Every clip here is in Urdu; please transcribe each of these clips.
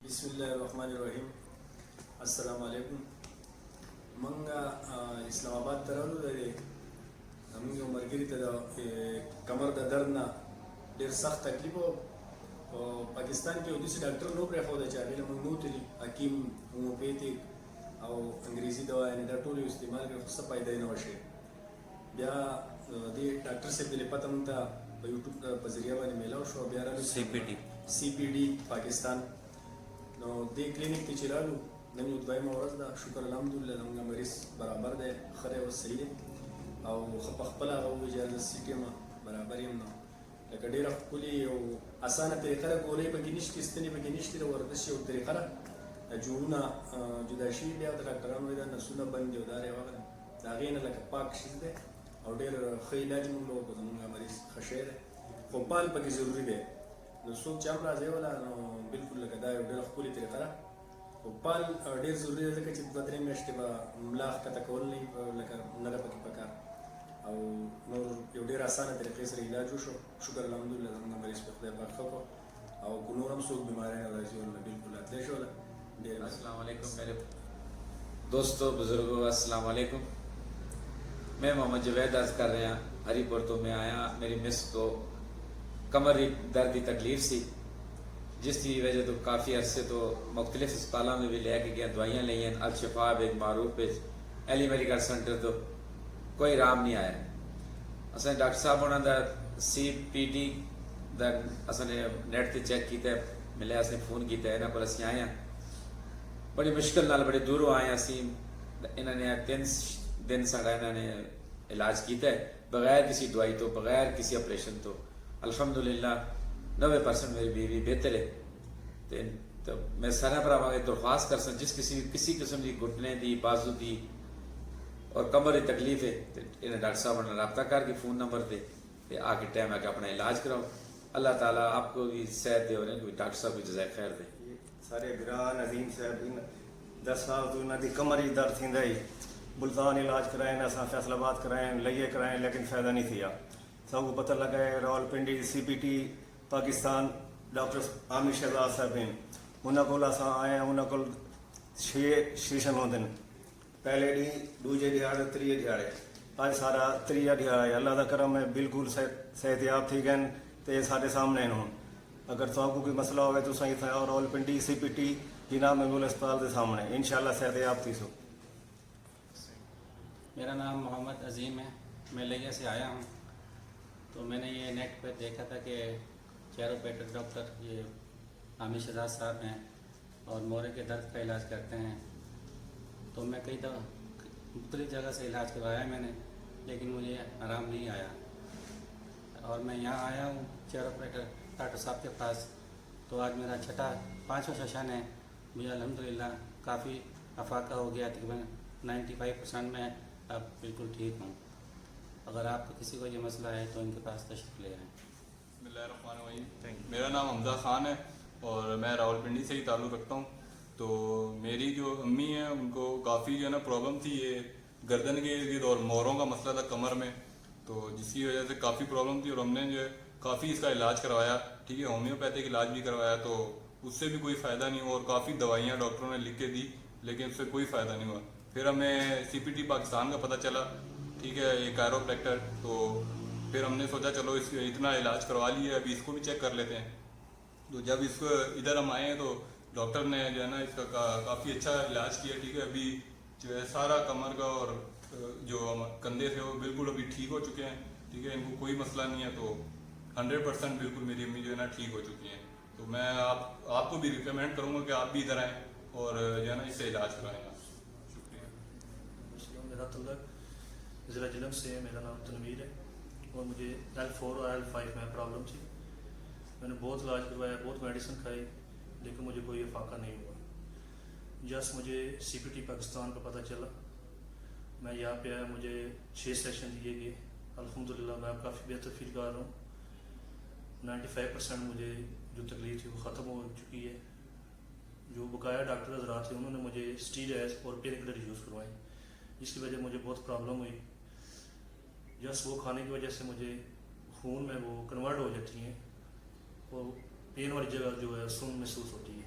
بسم الله الرحمن الرحیم. السلام علیکم. منګه اسلام آباد ته راغلو. د موږ یو ملګري ته د کمر د درد نه ډېر سخت تکلیف و. په پاکستان کې یو داسې ډاکټر نو پرېښوده چې هغې له موږ نه وتلي. حکیم، هوموپیتیک او انګریزي دوا، یعنې دا ټول یو استعمال کړې خو څه فایده یې نه وه شوې. بیا دې ډاکټر صاحب دې پته موږ ته په یوټیوب په ذریعه باندې میلاو شو. بیا راغلو سی پی ډي پاکستان. نو دې کلینیک ته چې رالو، نن یو دویمه ورځ ده. شکر الحمدلله زموږ مریض برابر دی، ښه دی، اوس صحیح دی او ښه په خپله هغه ووایي چې زه سیټ یم، برابر یم. نو لکه ډېره ښکلې او اسانه طریقه ده. ګولۍ پکې نشتې، ستنې پکې نشتې. د ورزش یو طریقه ده. جوړونه جدا شوي، بیا د ډاکټرانو وایي دا نسونه بند دي او دا دی هغه دی. د هغې نه لکه پاک شیز دی او ډېر ښه علاج موږ له وکړو. زموږ مریض ښه شی دی، خو پال پکې ضروري دی. نو څوک چې هم راځي ولا نو بلکل لکه دا یو ډېره ښکلې طریقه ده. خو پال ډېر ضروري دی ځکه چې 2-3 میاشتې به ملا ښکته کول نه لکه نه ده پکې پکار. او نور یو ډېر اسانه طریقې سره علاج وشو. شکر الحمدلله زموږ مریض په خدای پاک ښه کړو. او که نور هم څوک بیماریان راځي ورنه بلکل راتلی شوله. السلام علیکم میرے دوستوں بزرگوں، السلام علیکم. میں محمد جوید عرض کر رہا ہوں. ہری پور تو میں آیا. میری مس کو کمر درد کی تکلیف سی، جس کی وجہ تو کافی عرصے تو مختلف اسپتالوں میں بھی لے کے گیا، دوائیاں لی ہیں. الشفا ایک معروف پہ ایلی میڈیکل سینٹر تو کوئی آرام نہیں آیا. اصل ڈاکٹر صاحب انہوں نے CPD اصل نیٹ سے چیک کیا، ملے اس نے فون کیا، یہاں کو اسی آئے ہیں بڑی مشکل نال، بڑے دوروں آئے ہیں. انہوں نے 3 دن ساڑا انہوں نے علاج کیا ہے بغیر کسی دوائی تو، بغیر کسی آپریشن تو. الحمدللہ 90% میری بیوی بہتر ہے. تو میں سارے بھراواں کی درخواست کر سکتا جس کسی قسم کی گھٹنے دی، بازو دی اور کمر کی تکلیف ہے تو انہیں ڈاکٹر صاحب نے رابطہ کر کے فون نمبر دے آ کے ٹائم آ کے اپنا علاج کراؤ. اللہ تعالیٰ آپ کو بھی صحت دے اور ڈاکٹر صاحب کو جزائے خیر دے. سارے بران عظیم صاحب 10 سال تو انہوں کی کمر ہی درد تھیندا ہی. ملتان علاج کرائیں، اساں فیصل آباد کرائیں، لئیے کرائیں، لیکن فائدہ نہیں تھیا. سب کو پتہ لگا ہے راول پنڈی CPT پاکستان ڈاکٹر عامر شہزاد صاحب ہیں. انہوں کو اساں آئے ہیں. انہوں کو 6 سیشن ہوندے ہیں. پہلے ڈی، دوجے دیہاڑے، تریے دیہاڑے. اج سارا تریہ دیہاڑا ہے. اللہ کا کرم ہے، بالکل صحت یاب تھی گئے تو یہ سارے سامنے ہیں. اگر تو آپ کو کوئی مسئلہ ہوئے تو صحیح تھا. راول پنڈی CPT جناب محمود اسپتال کے سامنے انشاءاللہ صحت یاب تھی سو. میرا نام محمد عظیم ہے. میں لیا سے آیا ہوں. تو میں نے یہ نیٹ پہ دیکھا تھا کہ چیروپیٹک ڈاکٹر یہ عامر شہزاد صاحب ہیں اور مورے کے درد کا علاج کرتے ہیں. تو میں کئی دفعہ مختلف جگہ سے علاج کروایا میں نے، لیکن مجھے آرام نہیں آیا. اور میں یہاں آیا ہوں چیروپیٹک ڈاکٹر صاحب کے پاس. تو آج میرا 5واں سیشن ہے. مجھے الحمدللہ کافی افاقہ ہو گیا. تقریباً 95% میں اب بالکل ٹھیک ہوں. اگر آپ کو کسی کو یہ مسئلہ ہے تو ان کے پاس تشریف لے آئیں. بسم اللہ الرحمن الرحیم. میرا نام حمزہ خان ہے اور میں راول پنڈی سے ہی تعلق رکھتا ہوں. تو میری جو امی ہیں ان کو کافی جو ہے نا پرابلم تھی، یہ گردن کے ارد اور موروں کا مسئلہ تھا کمر میں. تو جس کی وجہ سے کافی پرابلم تھی اور ہم نے جو ہے کافی اس کا علاج کروایا. ٹھیک ہے، ہومیوپیتھک علاج بھی کروایا تو اس سے بھی کوئی فائدہ نہیں ہوا. اور کافی دوائیاں ڈاکٹروں نے لکھ کے دی لیکن اس سے کوئی فائدہ نہیں ہوا. پھر ہمیں CPT پاکستان کا پتہ چلا. ٹھیک ہے، یہ کائروپریکٹر. تو پھر ہم نے سوچا چلو اس اتنا علاج کروا لیے، ابھی اس کو بھی چیک کر لیتے ہیں. تو جب اس کو ادھر ہم آئے ہیں تو ڈاکٹر نے جو ہے نا اس کا کافی اچھا علاج کیا. ٹھیک ہے، ابھی جو ہے سارا کمر کا اور جو کندھے تھے وہ بالکل ابھی ٹھیک ہو چکے ہیں. ٹھیک ہے، ان کو کوئی مسئلہ نہیں ہے. تو 100% بالکل میری امی جو ہے نا ٹھیک ہو چکی ہیں. تو میں آپ کو بھی ریکمینڈ کروں گا کہ آپ بھی ادھر آئیں اور جو ہے نا اس سے علاج کرائیں گا. شکریہ. میرا تعلق ضلع جلم سے ہے. میرا نام تنویر ہے اور مجھے L4 اور L5 میں پرابلم تھی. میں نے بہت علاج کروایا، بہت میڈیسن کھائی، لیکن مجھے کوئی افاقہ نہیں ہوا. جسٹ مجھے CPT پاکستان کا پتہ چلا. میں یہاں پہ آیا، مجھے 6 سیشن دیے گئے. الحمدللہ میں کافی بہتر فیل کر رہا ہوں. 95% مجھے جو تکلیف تھی وہ ختم ہو چکی ہے. جو بقایا ڈاکٹر حضرات تھے انہوں نے مجھے اسٹیرائڈز اور پین کلر یوز کروائے، جس کی وجہ مجھے بہت پرابلم ہوئی. جس وہ کھانے کی وجہ سے مجھے خون میں وہ کنورٹ ہو جاتی ہیں اور پین والی جگہ جو ہے سن محسوس ہوتی ہے.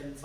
L5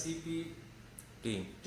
CPT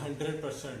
100%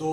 2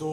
2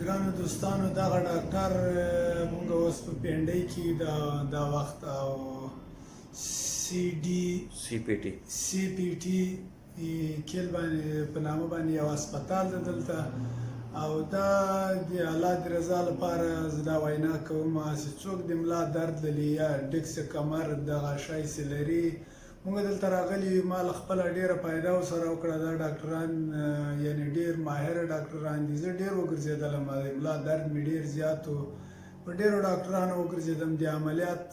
ګرانو دوستانو دغه ډاکټر مونږ اوس په پینډۍ کې د وخت او CPT کیل باندې په نامه باندې یو هسپتال ده دلته او دا د الله د رضا لپاره زه دا وینا کوم چې څوک د ملا درد لري یا ډکس کمر دغه شی څه لري، مونږ دلته راغلي ما له خپله ډېره فایده ورسره وکړه. دا ډاکټران یعنې ډېر ماهره ډاکټران دي. زه ډېر وګرځېدلم، د ملا درد مې ډېر زیات و، په ډېرو ډاکټرانو وګرځېدم، د عملیات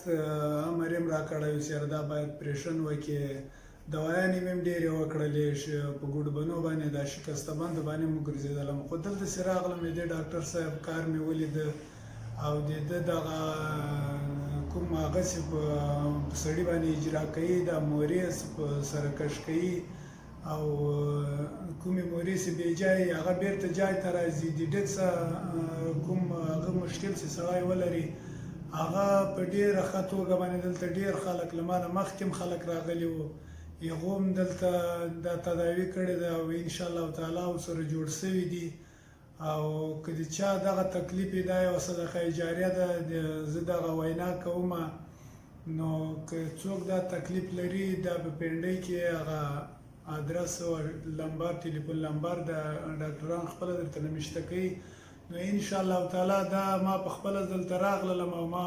امر یې هم راکړی و چې دا باید پرېشن وکړې، دوایانې مې هم ډېرې وکړلې، په ګوډبنو باندې دا شکسته بندو باندې هم وګرځېدلم. خو دلته چې راغلم د ډاکټر صاحب کار مې ولیده او د ده دغه کوم هغه چې په سړي باندې اجرا کوي دا مورې سره کش کوي او کومې مورې چې بې جای هغه بیرته جای ته راځي د ډېر څه کوم هغه مشکل چې سړی ولري هغه په ډېره ښه توګه باندې دلته ډېر خلک له ما نه مخکې هم خلک راغلي وو هغو هم دلته دا تداوي کړې ده او انشاءالله تعالی ورسره جوړ سوي دي او که د چا دغه تکلیف یې دا یوه صدقه جاریه ده زه دغه وینا کوم نو که څوک دا تکلیف لري دا په پنډۍ کې هغه ادرس او لمبر ټلیفون لمبر د ډاکټران خپله درته نمشته کوي نو انشاءالله تعالی دا ما په خپله دلته راغلم او ما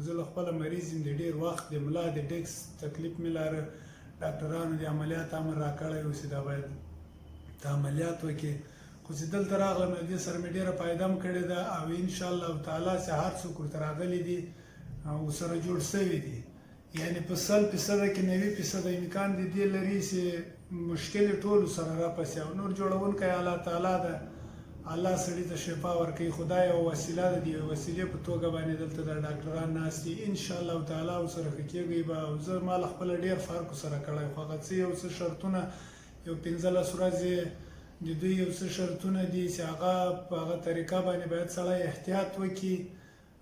زه له خپله مریض یم د ډېر وخت د ملا د ډیکس تکلیف مې لاره ډاکټرانو د عملیات امر راکړی و چې دا باید د عملیات وکړي خو چې دلته راغلم نو دې سره مې ډېره فایده هم کړې ده او انشاءالله تعالی چې هر څوک ورته راغلي دي ورسره جوړ سوي دي یعنې په 100% کې 90% امکان د دې لري چې مشکل یې ټولو سره راپسې او نور جوړونکی الله تعالی ده الله سړي ته شفا ورکوي خدای یوه وسیله ده د یوې وسیلې په توګه باندې دلته د ډاکټران ناست دي انشاءالله تعالی ورسره ښه کېږئ به او زه ما له خپله ډېر فرق ورسره کړی خو هغه څه یو څه شرطونه یو 15 ورځې د دوی یو څه شرطونه دي چې هغه په هغه طریقه باندې باید سړی احتیاط وکړي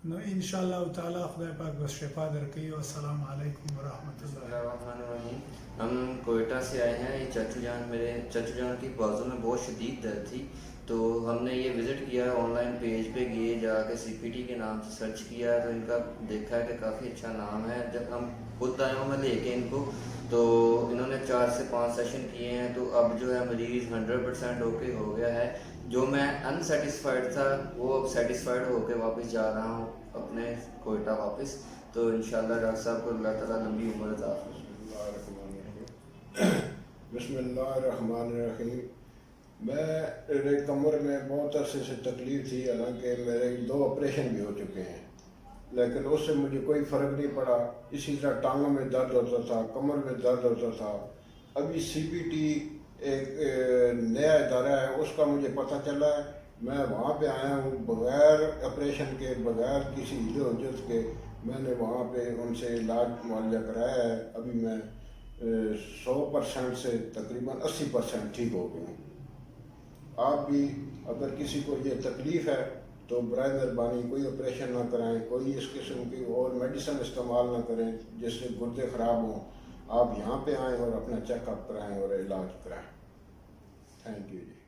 نو انشاءاللہ تعالی خدا پاک بس شفا درکړي والسلام علیکم ورحمۃ اللہ الرحمن الرحیم. ہم کوئٹہ سے آئے ہیں. یہ میرے چچو جان کی بازو میں بہت شدید درد تھی تو ہم نے یہ وزٹ کیا ہے آن لائن پیج پہ گئے جا کے CPT کے نام سے سرچ کیا تو ان کا دیکھا ہے کہ کافی اچھا نام ہے. جب ہم خود آئے ہوں میں لے کے ان کو تو انہوں نے 4 سے 5 سیشن کیے ہیں تو اب جو ہے مریض 100% اوکے ہو گیا ہے. جو میں انسیٹسفائڈ تھا وہ اب سیٹسفائڈ ہو کے واپس جا رہا ہوں اپنے کوئٹہ واپس. تو انشاءاللہ ڈاکٹر صاحب کو اللہ تعالیٰ لمبی عمر عطا فرمائے. بسم اللہ الرحمن الرحیم. میرے کمر میں بہت عرصے سے تکلیف تھی حالانکہ میرے 2 آپریشن بھی ہو چکے ہیں لیکن اس سے مجھے کوئی فرق نہیں پڑا. اسی طرح ٹانگوں میں درد ہوتا تھا کمر میں درد ہوتا تھا. ابھی CPT ایک نیا ادارہ ہے اس کا مجھے پتہ چلا ہے میں وہاں پہ آیا ہوں بغیر آپریشن کے بغیر کسی ہیلو حجت کے میں نے وہاں پہ ان سے علاج معالجہ کرایا ہے. ابھی میں 100% سے تقریباً 80% ٹھیک ہو گیا ہوں. آپ بھی اگر کسی کو یہ تکلیف ہے تو برائے مہربانی کوئی آپریشن نہ کرائیں کوئی اس قسم کی اور میڈیسن استعمال نہ کریں جس سے گردے خراب ہوں. آپ یہاں پہ آئیں اور اپنا چیک اپ کرائیں اور علاج کرائیں. Thank you G.